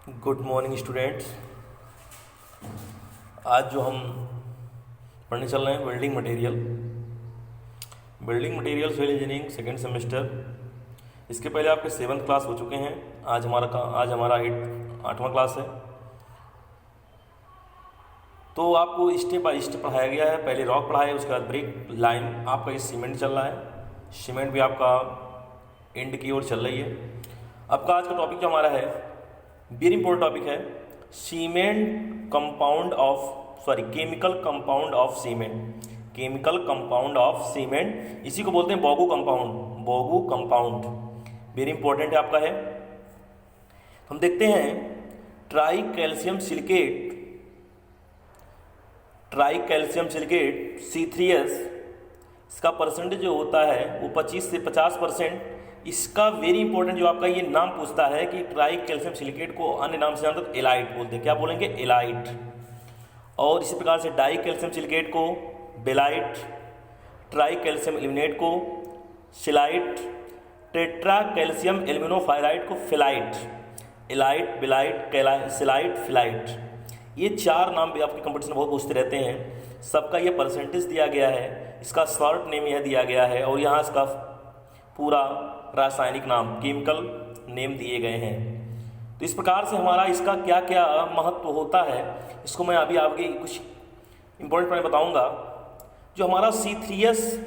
Good morning students. आज जो हम पढ़ने चल रहे हैं building material civil engineering second semester. इसके पहले आपके 7th क्लास हो चुके हैं। आज हमारा 8वां क्लास है। तो आपको स्टेप बाय स्टेप पढ़ाया गया है। पहले रॉक पढ़ाया है, उसके बाद ब्रिक लाइन। आपका ये सीमेंट चल रहा है, सीमेंट भी आपका एंड की ओर चल रही है। आपका आज का टॉपिक जो हमारा है, वेरी इंपॉर्टेंट टॉपिक है, केमिकल कंपाउंड ऑफ सीमेंट। इसी को बोलते हैं बोगू कंपाउंड। वेरी इंपॉर्टेंट है आपका है। हम देखते हैं ट्राई कैल्शियम सिलिकेट C3S, इसका परसेंटेज जो होता है वो 25 से 50%। इसका वेरी इंपॉर्टेंट जो आपका ये नाम पूछता है कि ट्राई कैल्शियम सिलिकेट को अन्य नाम से जानते एलाइट बोलते हैं। क्या बोलेंगे? एलाइट। और इसी प्रकार से डाई कैल्शियम सिलिकेट को बेलाइट, ट्राई कैल्शियम एल्यूमिनेट को सिलाइट, टेट्रा कैल्शियम एल्यूमिनोफाइराइड को फिलाइट, एलाइट, बेलाइट, सिलाइट, फिलाइट। ये 4 नाम भी आपके कंपटीशन बहुत पूछते रहते हैं। सबका ये परसेंटेज दिया गया है, इसका शॉर्ट नेम यह दिया गया है और यहाँ इसका पूरा रासायनिक नाम, केमिकल नेम दिए गए हैं। तो इस प्रकार से हमारा इसका क्या क्या महत्व होता है, इसको मैं अभी आपके कुछ इंपॉर्टेंट पॉइंट बताऊंगा। जो हमारा C3S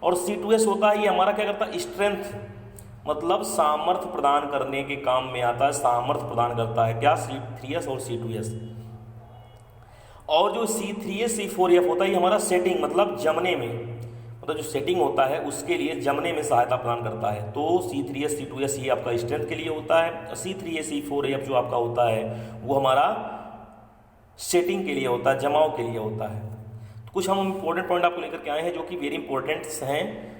और C2S होता है, ये हमारा क्या करता है? स्ट्रेंथ, मतलब सामर्थ्य प्रदान करने के काम में आता है, सामर्थ्य प्रदान करता है। क्या? C3S और C2S। और जो C3S C4F होता है, ये हमारा सेटिंग, मतलब जमने में, मतलब जो सेटिंग होता है उसके लिए जमने में सहायता प्रदान करता है। तो C3S C2S ये आपका स्ट्रेंथ के लिए होता है। C3S C4F जो आपका होता है वो हमारा सेटिंग के लिए होता है, जमाव के लिए होता है। तो कुछ हम इंपॉर्टेंट पॉइंट आपको लेकर के आए हैं जो कि वेरी इंपॉर्टेंट्स हैं।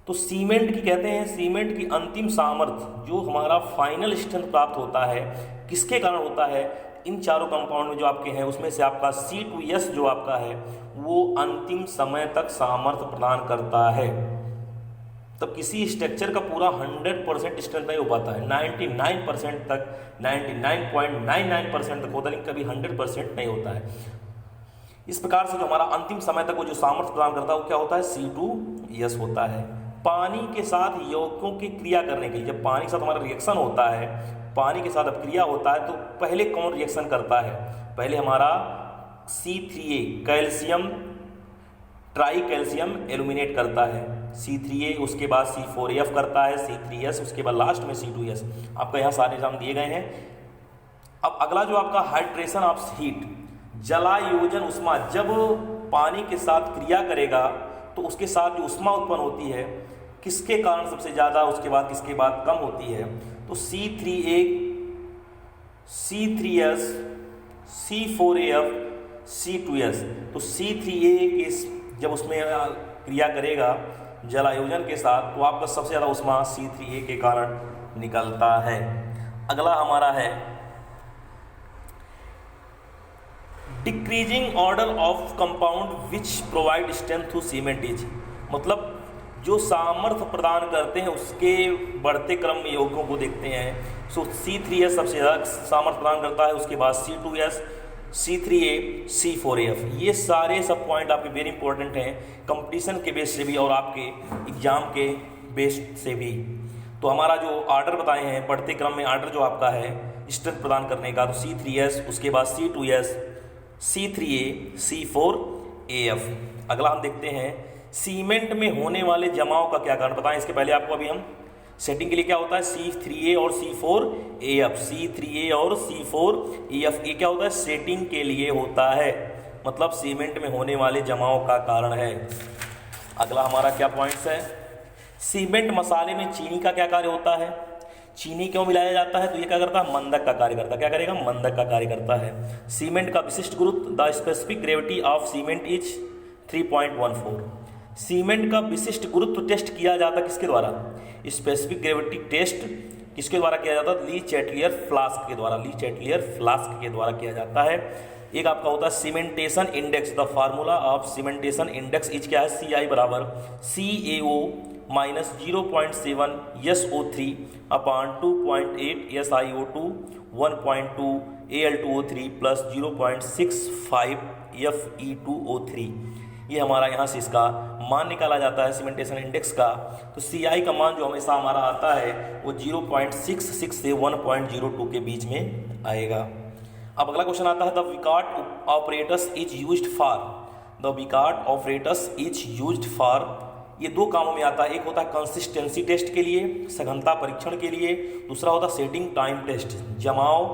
तो सीमेंट की कहते हैं, सीमेंट की अंतिम सामर्थ्य जो हमारा फाइनल स्ट्रेंथ प्राप्त होता है, किसके कारण होता है? इन चारों कंपाउंड में जो आपके हैं उसमें से आपका C2S जो आपका है वो अंतिम समय तक सामर्थ्य प्रदान करता है। तब किसी स्ट्रक्चर का पूरा 100% स्ट्रेंथ नहीं हो पाता है, 99% तक, 99.99% तक होता है, लेकिन कभी 100% नहीं होता है। इस प्रकार से जो हमारा अंतिम समय तक वो जो सामर्थ्य प्रदान करता है वो क्या होता है? C2S होता है। पानी के साथ यौगिकों की क्रिया करने के लिए, जब पानी के साथ हमारा रिएक्शन होता है, पानी के साथ अब क्रिया होता है, तो पहले कौन रिएक्शन करता है? पहले हमारा C3A calcium try calcium aluminate करता है, C3A, उसके बाद C4F करता है, C3S, उसके बाद लास्ट में C2S। आपका यहाँ सारे नाम दिए गए हैं। अब अगला जो आपका हाइड्रेशन ऑफ हीट, जलायोजन उष्मा, जब पानी के साथ क्रिया करेगा तो उसके साथ जो उष्मा उत्पन्न होती है, किसके कारण सबसे ज़्यादा, उसके बाद किसके बाद कम होती है? तो C3A, C3S, C4AF, C2S। तो C3A के जब उसमें क्रिया करेगा जलायोजन के साथ, तो आपका सबसे ज़्यादा उष्मा C3A के कारण निकलता है। अगला हमारा है decreasing order of compound which provide strength to cement is, मतलब जो सामर्थ्य प्रदान करते हैं उसके बढ़ते क्रम में यौगिकों को देखते हैं। सो C3S सबसे ज़्यादा सामर्थ्य प्रदान करता है, उसके बाद C2S, C3A, C4AF। ये सारे सब पॉइंट आपके वेरी इंपॉर्टेंट हैं कंपटीशन के बेस से भी और आपके एग्जाम के बेस से भी। तो हमारा जो आर्डर बताए हैं, बढ़ते क्रम में आर्डर जो आपका है स्ट्रेंथ प्रदान करने का, तो C3S, उसके बाद C2S, C3A, C4AF। अगला हम देखते हैं सीमेंट में होने वाले जमाव का क्या कारण बताएं। इसके पहले आपको अभी हम सेटिंग के लिए क्या होता है C3A और C4AF, C3A और C4AF, ये क्या होता है? सेटिंग के लिए होता है, मतलब सीमेंट में होने वाले जमाव का कारण है। अगला हमारा क्या पॉइंट्स है? सीमेंट मसाले में चीनी का क्या कार्य होता है? चीनी क्यों मिलाया जाता है? तो ये क्या करता है? मंदक का कार्य करता है। क्या करेगा? मंदक का कार्य करता है। सीमेंट का विशिष्ट गुरुत्व, the specific gravity of cement is 3.14। Cement का विशिष्ट गुरुत्व टेस्ट किया जाता किसके द्वारा? स्पेसिफिक ग्रेविटी टेस्ट किसके द्वारा किया जाता है? ली चैटलियर फ्लास्क के द्वारा, किया जाता है। एक आपका होता है cementation index, the formula of cementation index is क्या है? CI बराबर CaO -0.7 SO3 अपान 2.8 SiO2 1.2 Al2O3 प्लस 0.65 Fe2O3। ये हमारा यहाँ से इसका मान निकाला जाता है सीमेंटेशन इंडेक्स का। तो CI का मान जो हमेशा हमारा आता है वो 0.66 से 1.02 के बीच में आएगा। अब अगला क्वेश्चन आता है द विकार्ट apparatus is used for. The विकार्ट ऑपरेटस इज यूज्ड फॉर, ये दो कामों में आता है। एक होता है कंसिस्टेंसी टेस्ट के लिए, सघनता परीक्षण के लिए। दूसरा होता है सेटिंग टाइम टेस्ट, जमाव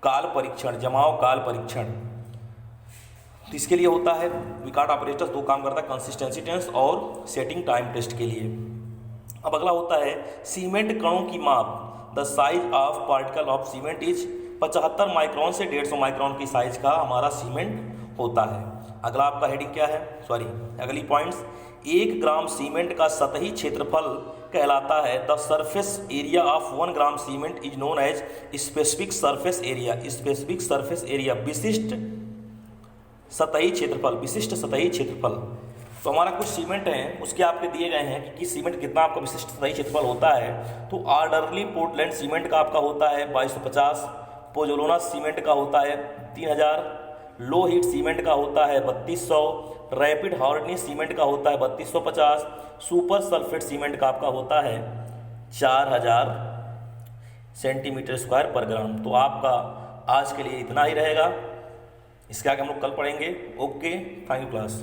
काल परीक्षण, जमाव काल परीक्षण। तो इसके लिए होता है विकार्ट ऑपरेटस दो काम करता है, कंसिस्टेंसी टेस्ट और सेटिंग टाइम टेस्ट के लिए। अब अगला होता है सीमेंट कणों की माप। The size of particle of cement is 75 micron से 150 माइक्रोन की साइज का हमारा सीमेंट होता है। अगला आपका हेडिंग क्या है, अगली पॉइंट्स, 1 ग्राम सीमेंट का सतही क्षेत्रफल कहलाता है। The surface area of 1 gram cement is known as specific surface area. Specific surface area विशिष्ट सतही क्षेत्रफल, विशिष्ट सतही क्षेत्रफल। तो हमारा कुछ सीमेंट हैं, उसके आपके दिए गए हैं कि किस सीमेंट कितना आपका विशिष्ट सतही क्षेत्रफल होता है। तो आर्डरली पोर्टलैंड सीमेंट का आपका होता है 2250, पोजोलोना सीमेंट का होता है 3000, लो हीट सीमेंट का होता है 3200, रैपिड हार्डनिस सीमेंट का होता है 3250, सुपर सल्फेट सीमेंट का आपका होता है 4000 सेंटीमीटर स्क्वायर पर ग्राम। तो आपका आज के लिए इतना ही रहेगा, इसके आगे हम लोग कल पढ़ेंगे। Okay, thank you class.